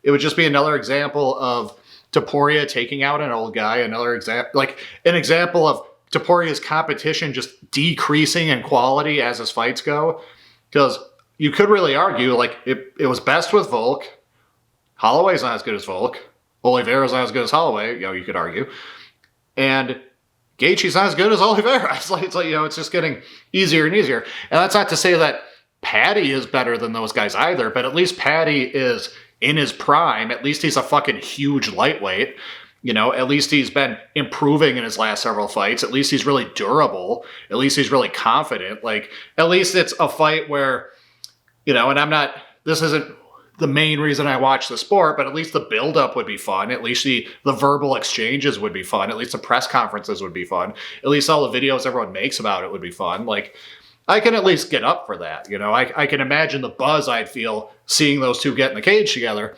it would just be another example of Topuria taking out an old guy. Another example, like an example of Topuria's competition just decreasing in quality as his fights go. Because you could really argue, like, it was best with Volk. Holloway's not as good as Volk. Oliveira's not as good as Holloway, you could argue. And Gaethje's not as good as Oliveira. It's like, it's just getting easier and easier. And that's not to say that Paddy is better than those guys either, but at least Paddy is in his prime. At least he's a fucking huge lightweight. At least he's been improving in his last several fights. At least he's really durable. At least he's really confident. Like, at least it's a fight where, and this isn't the main reason I watch the sport, but at least the build-up would be fun. At least the verbal exchanges would be fun. At least the press conferences would be fun. At least all the videos everyone makes about it would be fun. Like, I can at least get up for that. I can imagine the buzz I'd feel seeing those two get in the cage together.